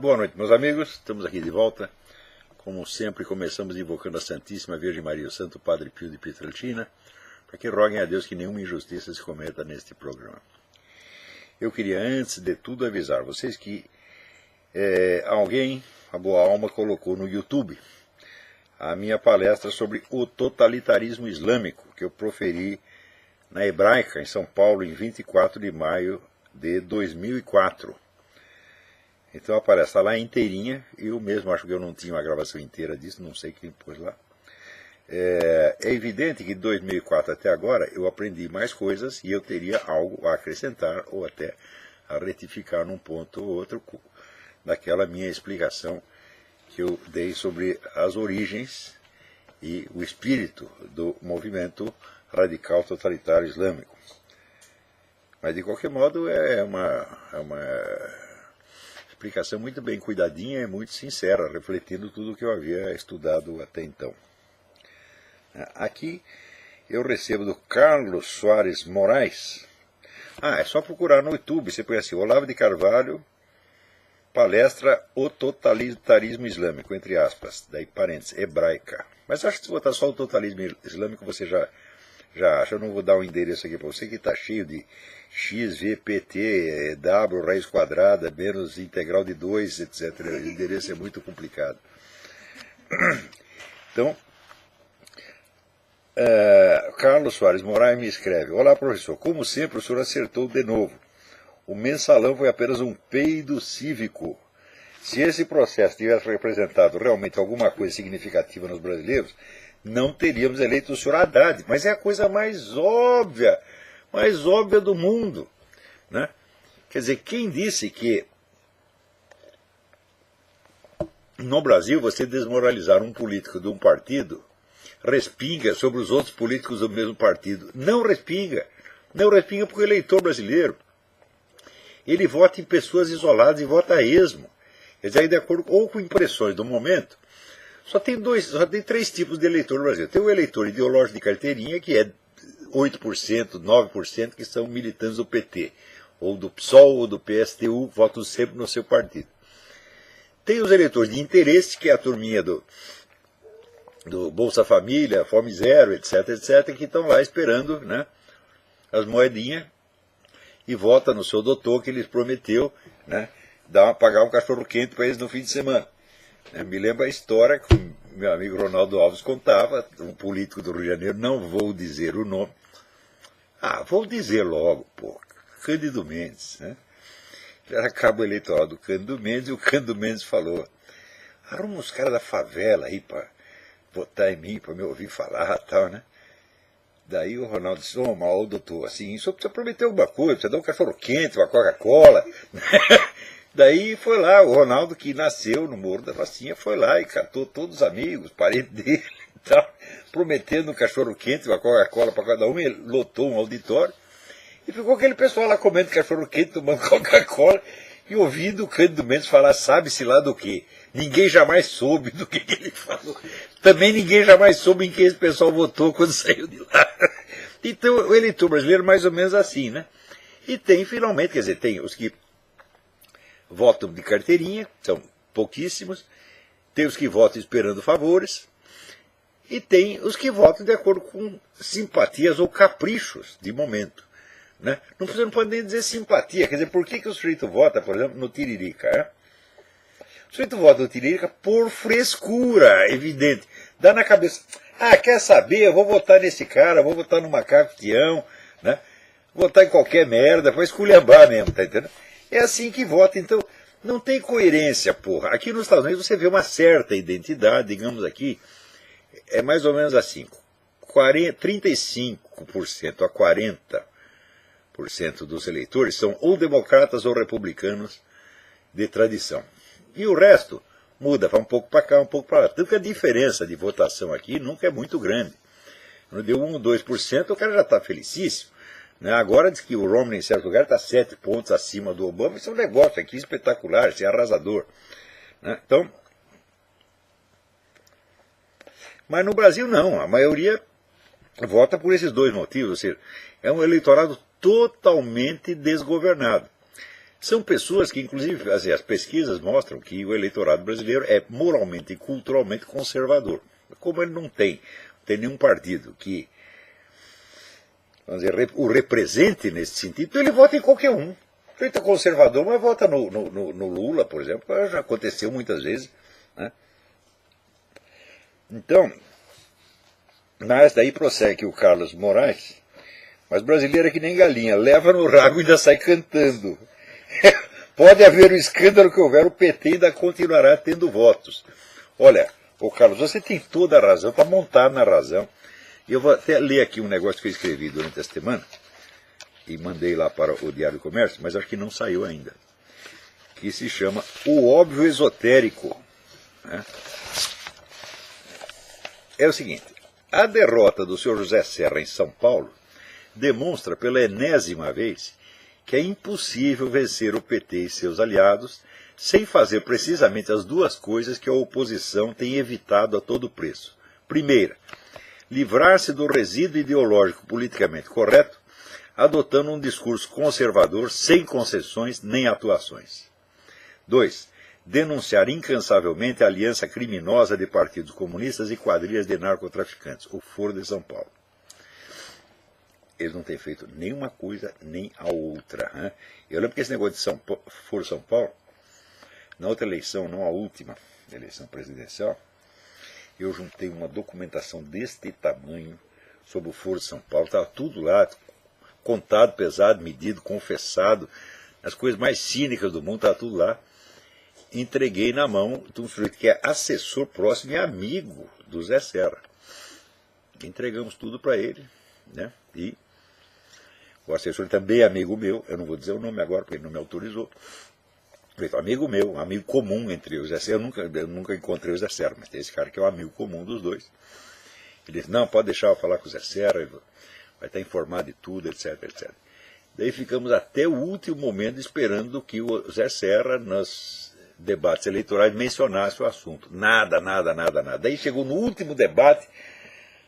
Boa noite, meus amigos. Estamos aqui de volta. Como sempre, começamos invocando a Santíssima Virgem Maria, o Santo Padre Pio de Pietrelcina, para que roguem a Deus que nenhuma injustiça se cometa neste programa. Eu queria, antes de tudo, avisar vocês que alguém, a boa alma, colocou no YouTube a minha palestra sobre o totalitarismo islâmico, que eu proferi na Hebraica, em São Paulo, em 24 de maio de 2004. Então a palestra está lá inteirinha, eu mesmo acho que eu não tinha uma gravação inteira disso, não sei quem pôs lá. É evidente que de 2004 até agora eu aprendi mais coisas e eu teria algo a acrescentar ou até a retificar num ponto ou outro daquela minha explicação que eu dei sobre as origens e o espírito do movimento radical totalitário islâmico. Mas de qualquer modo é uma explicação muito bem cuidadinha e muito sincera, refletindo tudo o que eu havia estudado até então. Aqui eu recebo do Carlos Soares Moraes. É só procurar no YouTube, você põe assim, Olavo de Carvalho, palestra O Totalitarismo Islâmico, entre aspas, daí parênteses, hebraica. Mas acho que se botar só o totalismo islâmico você já acha. Eu não vou dar um endereço aqui para você que está cheio de x, v, pt, w, raiz quadrada, menos integral de 2, etc. O endereço é muito complicado. Então, Carlos Soares Moraes me escreve: Olá, professor, como sempre o senhor acertou de novo. O mensalão foi apenas um peido cívico. Se esse processo tivesse representado realmente alguma coisa significativa nos brasileiros, não teríamos eleito o senhor Haddad. Mas é a coisa mais óbvia do mundo, né? Quer dizer, quem disse que no Brasil você desmoralizar um político de um partido respinga sobre os outros políticos do mesmo partido? Não respinga. Não respinga porque o eleitor brasileiro ele vota em pessoas isoladas e vota a esmo. Quer dizer, de acordo ou com impressões do momento. Só tem três tipos de eleitor no Brasil. Tem o eleitor ideológico de carteirinha, que é 8%, 9% que são militantes do PT, ou do PSOL, ou do PSTU, votam sempre no seu partido. Tem os eleitores de interesse, que é a turminha do Bolsa Família, Fome Zero, etc., que estão lá esperando, né, as moedinhas e vota no seu doutor que eles prometeu, né, pagar um cachorro quente para eles no fim de semana. Me lembra a história que o meu amigo Ronaldo Alves contava, um político do Rio de Janeiro, não vou dizer o nome. Vou dizer logo, Cândido Mendes, né? Já era cabo eleitoral do Cândido Mendes, e o Cândido Mendes falou: arruma os caras da favela aí para votar em mim, para me ouvir falar e tal, né? Daí o Ronaldo disse: mal, doutor, assim, só precisa prometer alguma coisa, precisa dar um cachorro quente, uma Coca-Cola. Daí foi lá, o Ronaldo, que nasceu no Morro da Facinha, foi lá e catou todos os amigos, parentes dele e tal, prometendo um cachorro quente, uma Coca-Cola para cada um, e lotou um auditório. E ficou aquele pessoal lá comendo cachorro quente, tomando Coca-Cola, e ouvindo o Cândido Mendes falar, sabe-se lá do quê. Ninguém jamais soube do que ele falou. Também ninguém jamais soube em quem esse pessoal votou quando saiu de lá. Então, o eleitor brasileiro é mais ou menos assim, né? E tem, finalmente, quer dizer, tem os que votam de carteirinha, são pouquíssimos, tem os que votam esperando favores, e tem os que votam de acordo com simpatias ou caprichos de momento. Né? Você não pode nem dizer simpatia, quer dizer, por que o sujeito vota, por exemplo, no Tiririca? Né? O sujeito vota no Tiririca por frescura, evidente. Dá na cabeça, quer saber, eu vou votar nesse cara, vou votar no Macaco Tião, né? Vou votar em qualquer merda, vai esculhambar mesmo, tá entendendo? É assim que vota, então não tem coerência, Aqui nos Estados Unidos você vê uma certa identidade, digamos aqui, é mais ou menos assim, 35% a 40% dos eleitores são ou democratas ou republicanos de tradição. E o resto muda, vai um pouco para cá, um pouco para lá. Tanto que a diferença de votação aqui nunca é muito grande. Quando deu 1 ou 2%, o cara já está felicíssimo. Agora diz que o Romney, em certo lugar, está 7 pontos acima do Obama. Isso é um negócio aqui espetacular, isso é arrasador. Então, mas no Brasil não, a maioria vota por esses dois motivos, ou seja, é um eleitorado totalmente desgovernado. São pessoas que, inclusive, assim, as pesquisas mostram que o eleitorado brasileiro é moralmente e culturalmente conservador. Como ele não tem nenhum partido que, vamos dizer, o represente nesse sentido, então ele vota em qualquer um. Ele é conservador, mas vota no Lula, por exemplo, já aconteceu muitas vezes. Né? Então, mas daí prossegue o Carlos Moraes, mas brasileiro é que nem galinha, leva no rabo e ainda sai cantando. Pode haver o escândalo que houver, o PT ainda continuará tendo votos. Olha, ô Carlos, você tem toda a razão, está montado na razão. Eu vou até ler aqui um negócio que eu escrevi durante esta semana, e mandei lá para o Diário do Comércio, mas acho que não saiu ainda, que se chama O Óbvio Esotérico. Né? É o seguinte, a derrota do senhor José Serra em São Paulo demonstra pela enésima vez que é impossível vencer o PT e seus aliados sem fazer precisamente as duas coisas que a oposição tem evitado a todo preço. Primeira, livrar-se do resíduo ideológico politicamente correto, adotando um discurso conservador sem concessões nem atuações. 2. Denunciar incansavelmente a aliança criminosa de partidos comunistas e quadrilhas de narcotraficantes, o Foro de São Paulo. Eles não têm feito nenhuma coisa nem a outra. Né? Eu lembro que esse negócio de Foro São Paulo, na outra eleição, não a última, eleição presidencial, eu juntei uma documentação deste tamanho sobre o Foro de São Paulo, estava tudo lá, contado, pesado, medido, confessado, as coisas mais cínicas do mundo, estava tudo lá. Entreguei na mão de um sujeito que é assessor próximo e amigo do Zé Serra. Entregamos tudo para ele, né? E o assessor também é amigo meu, eu não vou dizer o nome agora, porque ele não me autorizou. Amigo meu, amigo comum entre os Zé Serra. Eu nunca encontrei o Zé Serra, mas tem esse cara que é o amigo comum dos dois. Ele disse, não, pode deixar eu falar com o Zé Serra, vai estar informado de tudo, etc, etc. Daí ficamos até o último momento esperando que o Zé Serra, nos debates eleitorais, mencionasse o assunto. Nada. Daí chegou no último debate,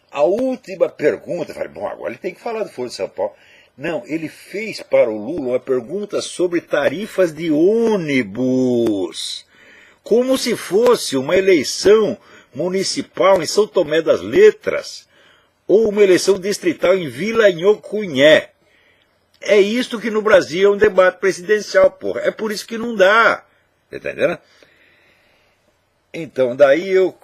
a última pergunta, eu falei, bom, agora ele tem que falar do Foro de São Paulo. Não, ele fez para o Lula uma pergunta sobre tarifas de ônibus, como se fosse uma eleição municipal em São Tomé das Letras, ou uma eleição distrital em Vila Inhocuné. É isto que no Brasil é um debate presidencial, porra. É por isso que não dá. Tá entendendo? Então, daí eu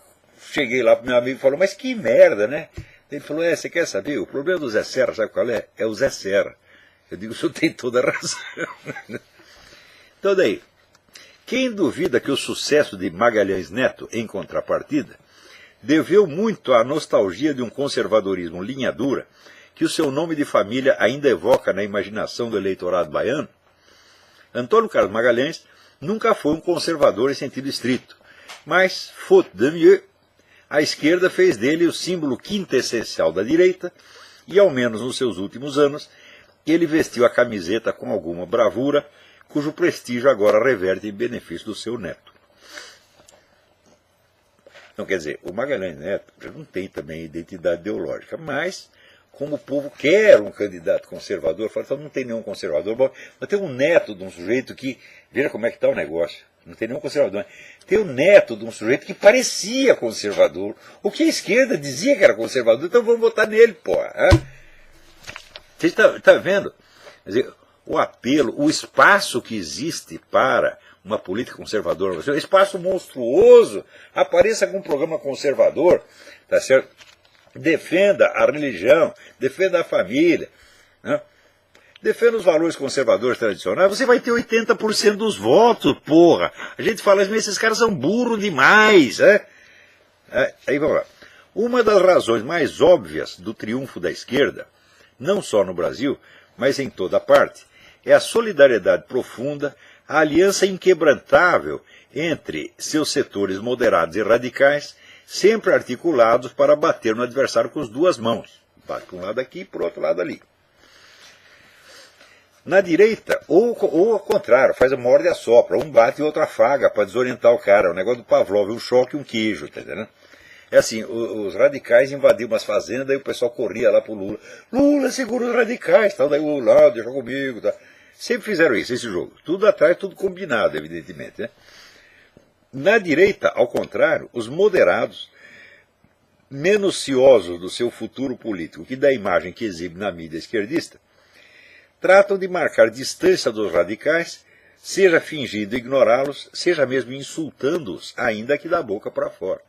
cheguei lá pro meu amigo e falou, mas que merda, né? Ele falou, você quer saber? O problema do Zé Serra, sabe qual é? É o Zé Serra. Eu digo, o senhor tem toda a razão. Então daí, quem duvida que o sucesso de Magalhães Neto, em contrapartida, deveu muito à nostalgia de um conservadorismo linha dura, que o seu nome de família ainda evoca na imaginação do eleitorado baiano? Antônio Carlos Magalhães nunca foi um conservador em sentido estrito, mas, faute de mieux, a esquerda fez dele o símbolo quintessencial da direita, e ao menos nos seus últimos anos, ele vestiu a camiseta com alguma bravura, cujo prestígio agora reverte em benefício do seu neto. Então, quer dizer, o Magalhães Neto não tem também identidade ideológica, mas, como o povo quer um candidato conservador, fala, então não tem nenhum conservador, mas tem um neto de um sujeito que, veja como é que está o negócio, não tem nenhum conservador, tem o neto de um sujeito que parecia conservador, o que a esquerda dizia que era conservador, então vamos votar nele, porra. Você está vendo? Quer dizer, o apelo, o espaço que existe para uma política conservadora, um espaço monstruoso, apareça com um programa conservador, tá certo? Defenda a religião, defenda a família, né? Defenda os valores conservadores tradicionais, você vai ter 80% dos votos, porra. A gente fala, mas esses caras são burros demais, né? Aí vamos lá. Uma das razões mais óbvias do triunfo da esquerda, não só no Brasil, mas em toda parte, é a solidariedade profunda, a aliança inquebrantável entre seus setores moderados e radicais, sempre articulados para bater no adversário com as duas mãos. Bate para um lado aqui e para o outro lado ali. Na direita, ou ao contrário, faz a morde e assopra, um bate e outro afaga para desorientar o cara. O negócio do Pavlov, um choque e um queijo, tá entendendo? É assim, os radicais invadiam umas fazendas e o pessoal corria lá pro Lula. Lula, segura os radicais, tal. Daí o Lula, deixa comigo, tá. Sempre fizeram isso, esse jogo. Tudo atrás, tudo combinado, evidentemente. Né? Na direita, ao contrário, os moderados, menos ciosos do seu futuro político que da imagem que exibe na mídia esquerdista, tratam de marcar distância dos radicais, seja fingindo ignorá-los, seja mesmo insultando-os, ainda que da boca para fora.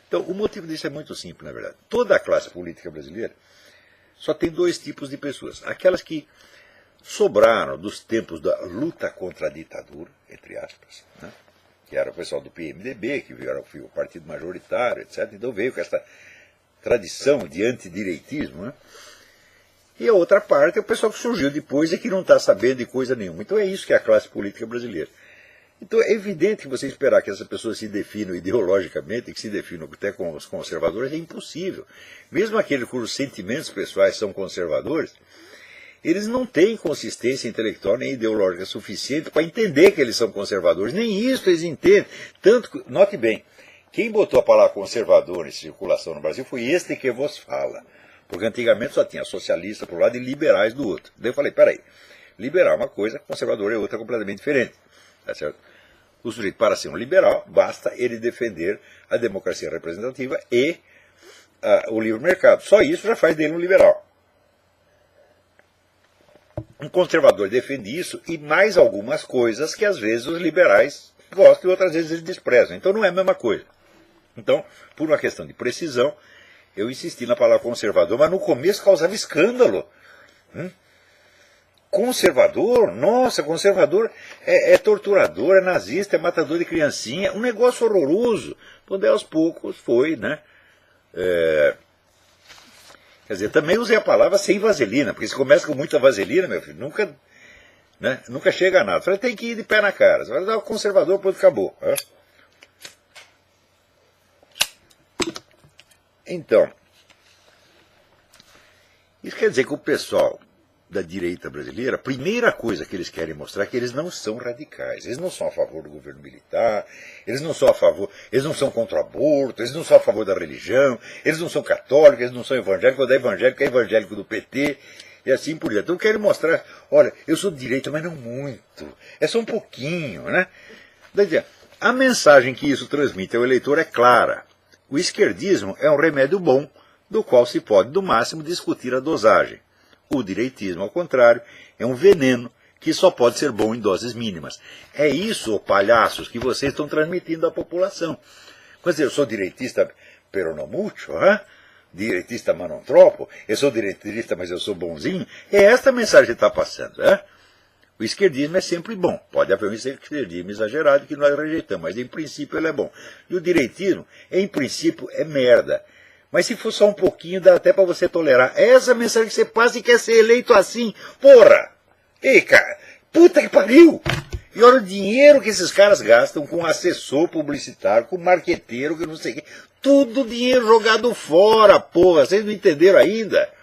Então, o motivo disso é muito simples, na verdade. Toda a classe política brasileira só tem dois tipos de pessoas. Aquelas que sobraram dos tempos da luta contra a ditadura, entre aspas, né? Que era o pessoal do PMDB, que era o partido majoritário, etc. Então veio com essa tradição de antidireitismo, né? E a outra parte é o pessoal que surgiu depois e que não está sabendo de coisa nenhuma. Então é isso que é a classe política brasileira. Então é evidente que você esperar que essas pessoas se definam ideologicamente, que se definam até como os conservadores, é impossível. Mesmo aqueles cujos sentimentos pessoais são conservadores, eles não têm consistência intelectual nem ideológica suficiente para entender que eles são conservadores. Nem isso eles entendem. Tanto que, note bem, quem botou a palavra conservador em circulação no Brasil foi este que vos fala. Porque antigamente só tinha socialista por um lado e liberais do outro. Daí eu falei, peraí, liberal é uma coisa, conservador é outra completamente diferente. Tá certo? O sujeito, para ser um liberal, basta ele defender a democracia representativa e o livre mercado. Só isso já faz dele um liberal. Um conservador defende isso e mais algumas coisas que às vezes os liberais gostam e outras vezes eles desprezam. Então não é a mesma coisa. Então, por uma questão de precisão, eu insisti na palavra conservador, mas no começo causava escândalo. Conservador? Nossa, conservador é torturador, é nazista, é matador de criancinha, um negócio horroroso. Quando aos poucos foi, né? Quer dizer, também usei a palavra sem vaselina, porque se começa com muita vaselina, meu filho, nunca chega a nada. Você tem que ir de pé na cara. Você vai dar o conservador, pronto, acabou. Né? Então, isso quer dizer que o pessoal da direita brasileira, a primeira coisa que eles querem mostrar é que eles não são radicais, eles não são a favor do governo militar, eles não são contra o aborto, eles não são a favor da religião, eles não são católicos, eles não são evangélicos, quando é evangélico do PT, e assim por diante. Então querem mostrar, olha, eu sou de direita, mas não muito, é só um pouquinho, né? A mensagem que isso transmite ao eleitor é clara. O esquerdismo é um remédio bom, do qual se pode, no máximo, discutir a dosagem. O direitismo, ao contrário, é um veneno que só pode ser bom em doses mínimas. É isso, palhaços, que vocês estão transmitindo à população. Quer dizer, eu sou direitista, pero no mucho, direitista, mas não tropo. Eu sou direitista, mas eu sou bonzinho. É esta a mensagem que está passando. O esquerdismo é sempre bom. Pode haver um esquerdismo exagerado que nós rejeitamos, mas em princípio ele é bom. E o direitismo, em princípio, é merda. Mas se for só um pouquinho, dá até para você tolerar. Essa mensagem que você passa e quer ser eleito assim. Porra! Ei, cara, puta que pariu! E olha o dinheiro que esses caras gastam com assessor publicitário, com marqueteiro, que não sei o quê. Tudo dinheiro jogado fora, porra. Vocês não entenderam ainda?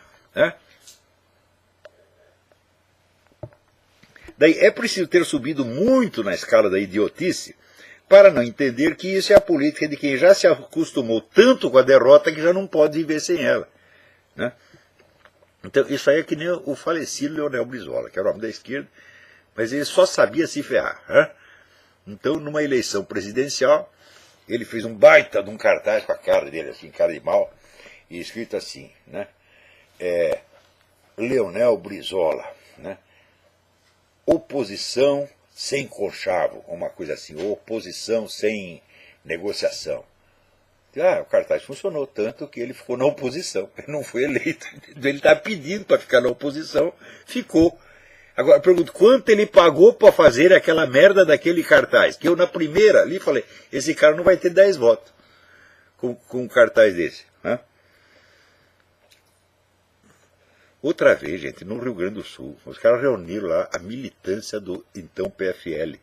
Daí é preciso ter subido muito na escala da idiotice para não entender que isso é a política de quem já se acostumou tanto com a derrota que já não pode viver sem ela. Né? Então, isso aí é que nem o falecido Leonel Brizola, que era o homem da esquerda, mas ele só sabia se ferrar. Né? Então, numa eleição presidencial, ele fez um baita de um cartaz com a cara dele, assim, cara de mal, e escrito assim, né? Leonel Brizola, né? Oposição sem conchavo, uma coisa assim, oposição sem negociação. O cartaz funcionou tanto que ele ficou na oposição, ele não foi eleito. Ele está pedindo para ficar na oposição, ficou. Agora, eu pergunto, quanto ele pagou para fazer aquela merda daquele cartaz? Que eu, na primeira ali, falei, esse cara não vai ter 10 votos com um cartaz desse. Né? Outra vez, gente, no Rio Grande do Sul, os caras reuniram lá a militância do então PFL,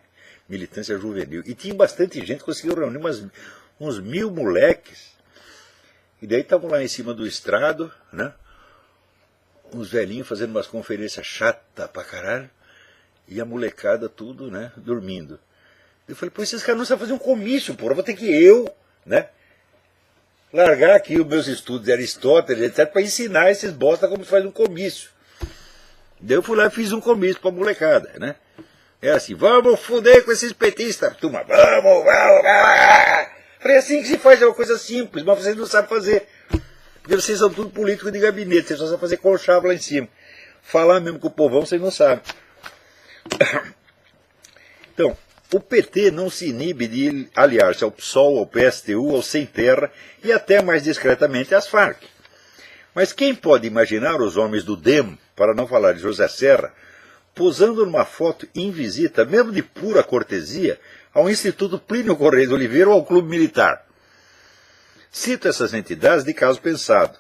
militância juvenil. E tinha bastante gente, conseguiu reunir uns 1000 moleques. E daí estavam lá em cima do estrado, né? Uns velhinhos fazendo umas conferências chatas pra caralho. E a molecada tudo, né, dormindo. Eu falei, pô, esses caras não sabem fazer um comício, porra, vou ter que né? Largar aqui os meus estudos de Aristóteles, etc., para ensinar esses bosta como se faz um comício. Daí eu fui lá e fiz um comício pra molecada, né? Era assim, vamos foder com esses petistas. Turma, vamos. Falei, assim que se faz, é uma coisa simples, mas vocês não sabem fazer. Porque vocês são tudo políticos de gabinete, vocês só sabem fazer conchavo lá em cima. Falar mesmo com o povão, vocês não sabem. Então, o PT não se inibe de aliar-se ao PSOL, ao PSTU, ao Sem Terra e até mais discretamente às Farc. Mas quem pode imaginar os homens do DEM, para não falar de José Serra, posando numa foto em visita, mesmo de pura cortesia, ao Instituto Plínio Correia de Oliveira ou ao Clube Militar? Cito essas entidades de caso pensado.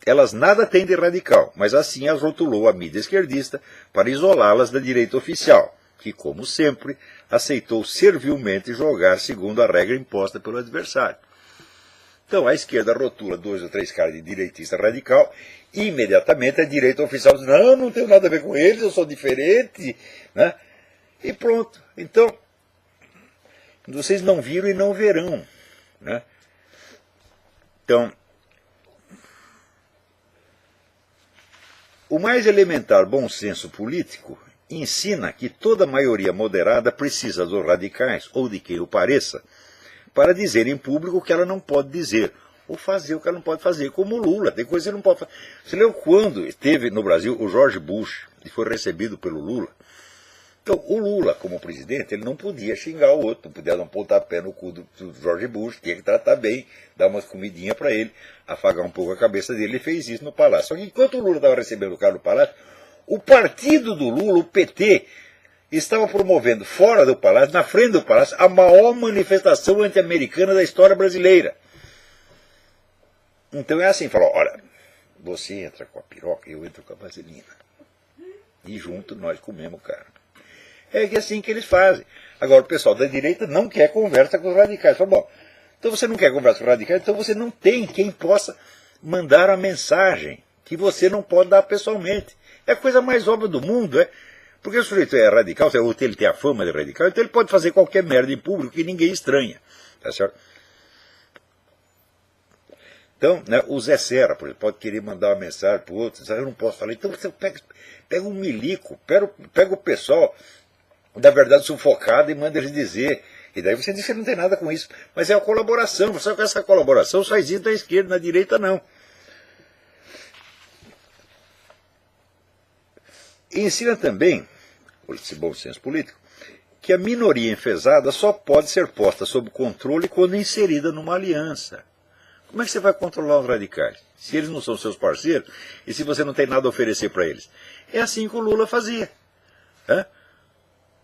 Elas nada têm de radical, mas assim as rotulou a mídia esquerdista para isolá-las da direita oficial, que, como sempre, aceitou servilmente jogar segundo a regra imposta pelo adversário. Então a esquerda rotula 2 ou 3 caras de direitista radical e imediatamente a direita oficial diz, não tenho nada a ver com eles, eu sou diferente, né? E pronto. Então, vocês não viram e não verão, né? Então, o mais elementar bom senso político ensina que toda maioria moderada precisa dos radicais, ou de quem o pareça, para dizer em público o que ela não pode dizer, ou fazer o que ela não pode fazer, como o Lula, tem coisa que você não pode fazer. Você lembra quando esteve no Brasil o George Bush, e foi recebido pelo Lula? Então, o Lula, como presidente, ele não podia xingar o outro, não podia dar um pontapé no cu do George Bush, tinha que tratar bem, dar umas comidinhas para ele, afagar um pouco a cabeça dele, ele fez isso no Palácio. Só que enquanto o Lula estava recebendo o cara no Palácio, o partido do Lula, o PT, estava promovendo fora do Palácio, na frente do Palácio, a maior manifestação anti-americana da história brasileira. Então é assim, falou, olha, você entra com a piroca e eu entro com a vaselina. E junto nós comemos, cara. É que assim que eles fazem. Agora o pessoal da direita não quer conversa com os radicais. Fala, bom, então você não quer conversa com os radicais, então você não tem quem possa mandar a mensagem que você não pode dar pessoalmente. É a coisa mais óbvia do mundo, é? Porque o sujeito é radical, ou ele tem a fama de radical, então ele pode fazer qualquer merda em público que ninguém estranha. Tá certo? Então, né, o Zé Serra, por exemplo, pode querer mandar uma mensagem para o outro, eu não posso falar. Então você pega um milico, pega o pessoal da verdade sufocada e manda eles dizer. E daí você diz que não tem nada com isso. Mas é a colaboração, só que essa colaboração só existe na esquerda, na direita não. E ensina também, esse bom senso político, que a minoria enfesada só pode ser posta sob controle quando inserida numa aliança. Como é que você vai controlar os radicais? Se eles não são seus parceiros e se você não tem nada a oferecer para eles. É assim que o Lula fazia.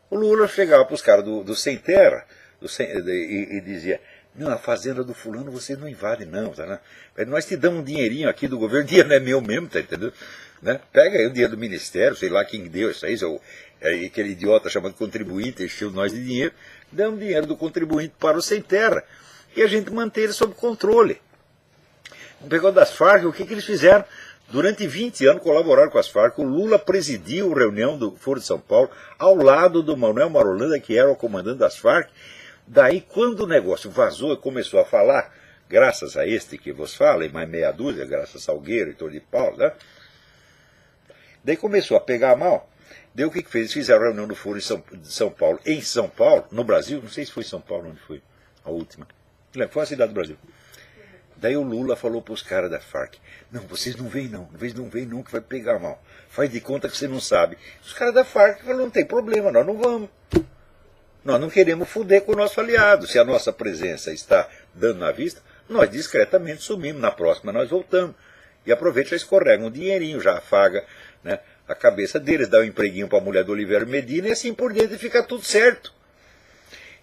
O Lula chegava para os caras do Sem Terra e dizia, não, a fazenda do fulano vocês não invadem não. Tá? Nós te damos um dinheirinho aqui do governo, o dinheiro não é meu mesmo, tá entendendo? Né? Pega aí o dinheiro do ministério, sei lá quem deu isso aí, aquele idiota chamado contribuinte, encheu nós de dinheiro, damos dinheiro do contribuinte para o Sem Terra. E a gente mantém ele sob controle. Pegou das Farc, o que eles fizeram? Durante 20 anos colaboraram com as Farc, o Lula presidiu a reunião do Foro de São Paulo, ao lado do Manuel Marolanda, que era o comandante das Farc. Daí, quando o negócio vazou e começou a falar, graças a este que vos fala, e mais meia dúzia, graças a Salgueiro e Torre de Pau, né? Daí começou a pegar mal. Daí o que fez? Eles fizeram a reunião do Foro de São Paulo, em São Paulo, no Brasil, não sei se foi São Paulo, onde foi a última. Foi a cidade do Brasil. Daí o Lula falou para os caras da Farc, não, vocês não vêm não, que vai pegar mal. Faz de conta que você não sabe. Os caras da Farc falaram, não tem problema, nós não vamos. Nós não queremos foder com o nosso aliado. Se a nossa presença está dando na vista, nós discretamente sumimos. Na próxima nós voltamos. E aproveita e já escorrega um dinheirinho, já afaga, né, a cabeça deles, dá um empreguinho para a mulher do Oliveira Medina e assim por diante, e fica tudo certo.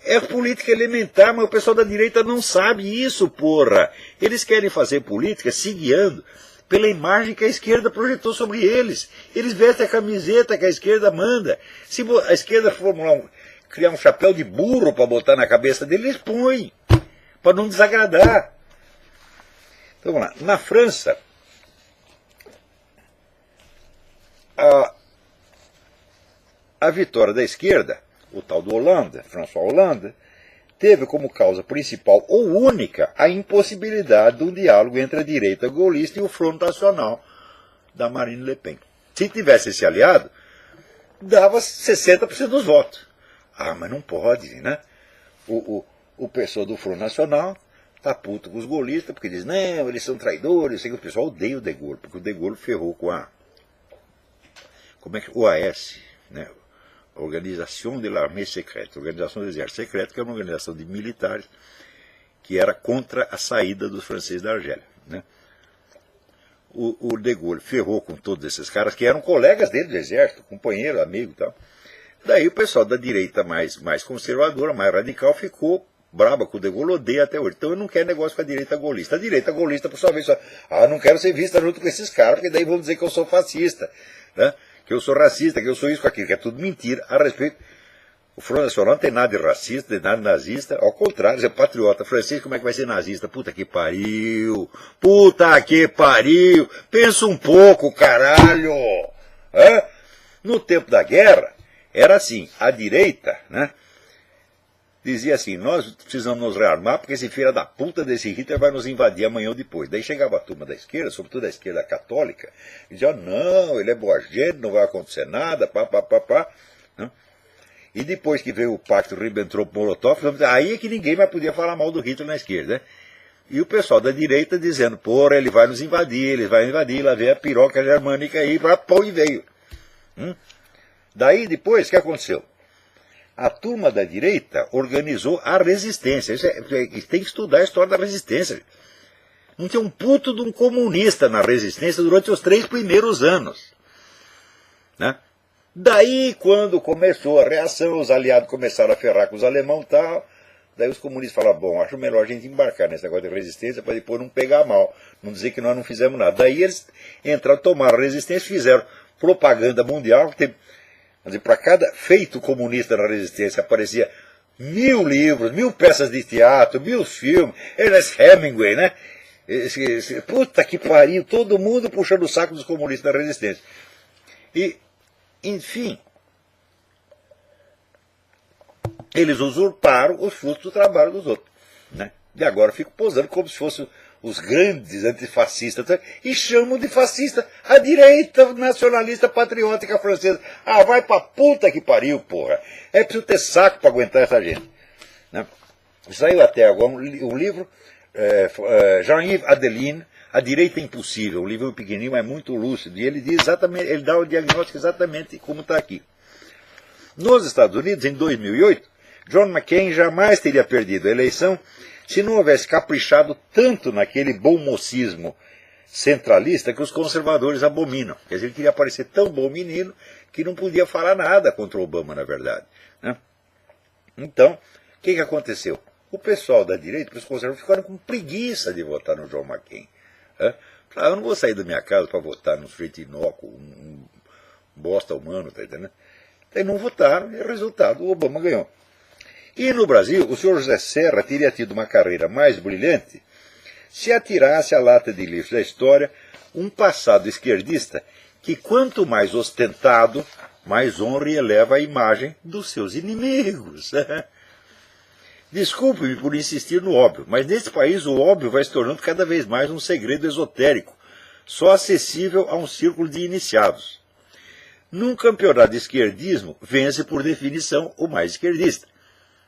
É política elementar, mas o pessoal da direita não sabe isso, porra. Eles querem fazer política se guiando pela imagem que a esquerda projetou sobre eles. Eles vestem a camiseta que a esquerda manda. Se a esquerda criar um chapéu de burro para botar na cabeça deles, eles põem, para não desagradar. Então vamos lá. Na França, a vitória da esquerda, o tal do Hollande, François Hollande, teve como causa principal ou única a impossibilidade de um diálogo entre a direita gaullista e o Front Nacional da Marine Le Pen. Se tivesse esse aliado, dava 60% dos votos. Ah, mas não pode, né? O pessoal do Front Nacional tá puto com os golistas, porque diz, não, eles são traidores. O pessoal odeia o De Gaulle, porque o De Gaulle ferrou com a... Como é que... OAS, né? Organização de l'Armée Secrète, Organização do Exército Secreto, que é uma organização de militares que era contra a saída dos franceses da Argélia, né? O De Gaulle ferrou com todos esses caras que eram colegas dele do exército, companheiro, amigo e tal. Daí o pessoal da direita mais conservadora, mais radical, ficou braba com o De Gaulle, odeia até hoje. Então eu não quero negócio com a direita golista. A direita golista, por sua vez, não quero ser vista junto com esses caras, porque daí vão dizer que eu sou fascista, né? Que eu sou racista, que eu sou isso com aquilo, que é tudo mentira a respeito. O Front Nacional não tem nada de racista, não tem nada de nazista, ao contrário, é patriota francês, como é que vai ser nazista? Puta que pariu! Puta que pariu! Pensa um pouco, caralho! Hã? No tempo da guerra, era assim, a direita, né, dizia assim, nós precisamos nos rearmar porque esse filho da puta desse Hitler vai nos invadir amanhã ou depois. Daí chegava a turma da esquerda, sobretudo a esquerda católica, e dizia, não, ele é boa gente, não vai acontecer nada, pá. Né? E depois que veio o pacto Ribbentrop-Molotov, aí é que ninguém mais podia falar mal do Hitler na esquerda, né? E o pessoal da direita dizendo, porra, ele vai nos invadir, lá vem a piroca germânica aí, pô, e veio. Daí depois, o que aconteceu? A turma da direita organizou a resistência. Tem que estudar a história da resistência. Não tinha um puto de um comunista na resistência durante os 3 primeiros anos. Né? Daí, quando começou a reação, os aliados começaram a ferrar com os alemães e tal. Daí os comunistas falaram, bom, acho melhor a gente embarcar nesse negócio de resistência para depois não pegar mal, não dizer que nós não fizemos nada. Daí eles entraram, tomaram a resistência, fizeram propaganda mundial. Para cada feito comunista na resistência aparecia 1000 livros, 1000 peças de teatro, 1000 filmes, Ernest Hemingway, né? Puta que pariu, todo mundo puxando o saco dos comunistas na resistência. E, enfim, eles usurparam os frutos do trabalho dos outros, né? E agora ficam posando como se fossem os grandes antifascistas, e chamam de fascista a direita nacionalista patriótica francesa. Ah, vai pra puta que pariu, porra. É preciso ter saco para aguentar essa gente. Né? Saiu até agora um livro, Jean-Yves Adeline, A Direita Impossível, um livro pequenininho, mas muito lúcido, e ele diz exatamente, ele dá o diagnóstico exatamente como está aqui. Nos Estados Unidos, em 2008, John McCain jamais teria perdido a eleição se não houvesse caprichado tanto naquele bom mocismo centralista que os conservadores abominam. Quer dizer, ele queria parecer tão bom menino que não podia falar nada contra o Obama, na verdade. Né? Então, o que aconteceu? O pessoal da direita, os conservadores, ficaram com preguiça de votar no John McCain. Falaram, eu não vou sair da minha casa para votar num sujeito inócuo, um bosta humano, tá entendendo? Aí não votaram, e o resultado, o Obama ganhou. E no Brasil, o senhor José Serra teria tido uma carreira mais brilhante se atirasse à lata de lixo da história um passado esquerdista que, quanto mais ostentado, mais honra e eleva a imagem dos seus inimigos. Desculpe-me por insistir no óbvio, mas nesse país o óbvio vai se tornando cada vez mais um segredo esotérico, só acessível a um círculo de iniciados. Num campeonato de esquerdismo, vence por definição o mais esquerdista.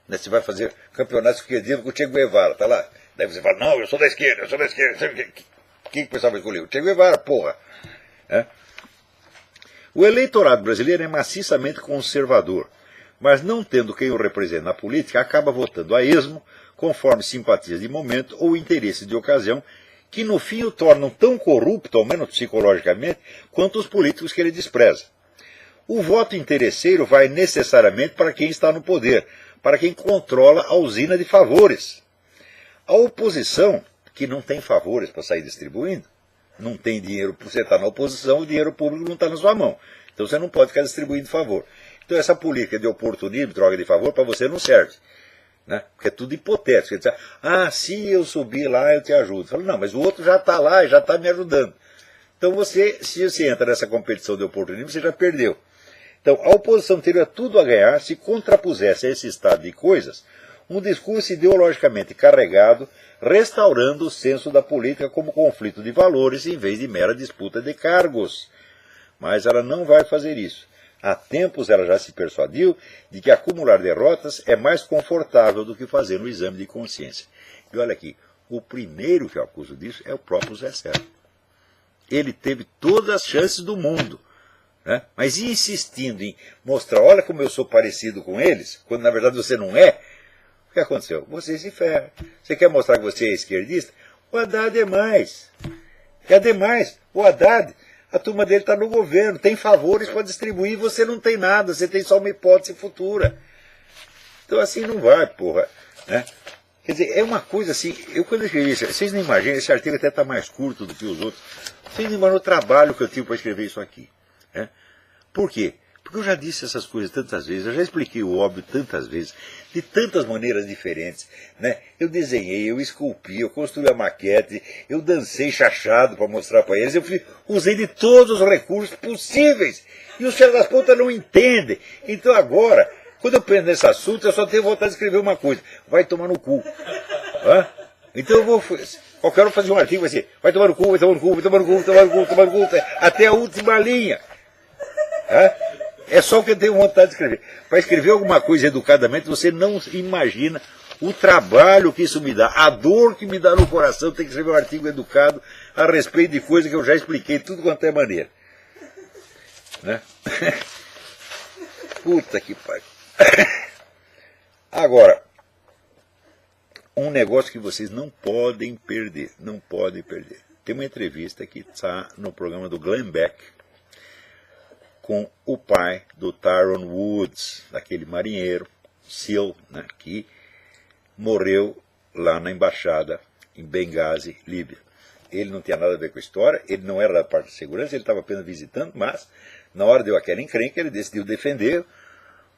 Você vai fazer campeonato de esquerdismo com o Che Guevara, tá lá. Daí você fala, não, eu sou da esquerda. Quem que o pessoal vai escolher? O Che Guevara, porra. O eleitorado brasileiro é maciçamente conservador, mas não tendo quem o represente na política, acaba votando a esmo, conforme simpatias de momento ou interesses de ocasião, que no fim o tornam tão corrupto, ao menos psicologicamente, quanto os políticos que ele despreza. O voto interesseiro vai necessariamente para quem está no poder, para quem controla a usina de favores. A oposição, que não tem favores para sair distribuindo, não tem dinheiro, você está na oposição, o dinheiro público não está na sua mão. Então você não pode ficar distribuindo favor. Então essa política de oportunismo, troca de favor, para você não serve. Né? Porque é tudo hipotético. Você diz, se eu subir lá, eu te ajudo. Falo, não, mas o outro já está lá e já está me ajudando. Então se você entra nessa competição de oportunismo, você já perdeu. Então, a oposição teria tudo a ganhar se contrapusesse a esse estado de coisas um discurso ideologicamente carregado, restaurando o senso da política como conflito de valores em vez de mera disputa de cargos. mas ela não vai fazer isso. Há tempos ela já se persuadiu de que acumular derrotas é mais confortável do que fazer um exame de consciência. E olha aqui, o primeiro que eu acuso disso é o próprio Zé Serra. Ele teve todas as chances do mundo, né? Mas insistindo em mostrar, olha como eu sou parecido com eles, quando na verdade você não é, o que aconteceu? Você se ferra. Você quer mostrar que você é esquerdista? O Haddad é mais. É demais. O Haddad, a turma dele está no governo, tem favores para distribuir, você não tem nada, você tem só uma hipótese futura. Então assim não vai, porra. Né? Quer dizer, é uma coisa assim, eu quando eu escrevi isso, vocês não imaginam, esse artigo até está mais curto do que os outros, vocês não imaginam o trabalho que eu tive para escrever isso aqui. Né? Por quê? Porque eu já disse essas coisas tantas vezes, eu já expliquei o óbvio tantas vezes, de tantas maneiras diferentes. Né? Eu desenhei, eu esculpi, eu construí a maquete, eu dancei chachado para mostrar para eles, usei de todos os recursos possíveis. E os filhos das putas não entendem. Então agora, quando eu penso nesse assunto, eu só tenho vontade de escrever uma coisa: vai tomar no cu. Hã? Então eu vou. Qualquer um fazer um artigo vai ser: vai tomar no cu, vai tomar no cu, vai tomar no cu, vai tomar no cu, vai tomar no cu, até a última linha. Hã? É só o que eu tenho vontade de escrever. Para escrever alguma coisa educadamente, você não imagina o trabalho que isso me dá, a dor que me dá no coração ter que escrever um artigo educado a respeito de coisa que eu já expliquei, tudo quanto é maneira. Né? Puta que pariu. Agora, um negócio que vocês não podem perder, não podem perder. Tem uma entrevista que está no programa do Glenn Beck, com o pai do Tyrone Woods, daquele marinheiro, SEAL, né, que morreu lá na embaixada em Benghazi, Líbia. Ele não tinha nada a ver com a história, ele não era da parte de segurança, ele estava apenas visitando, mas na hora deu aquela encrenca, ele decidiu defender o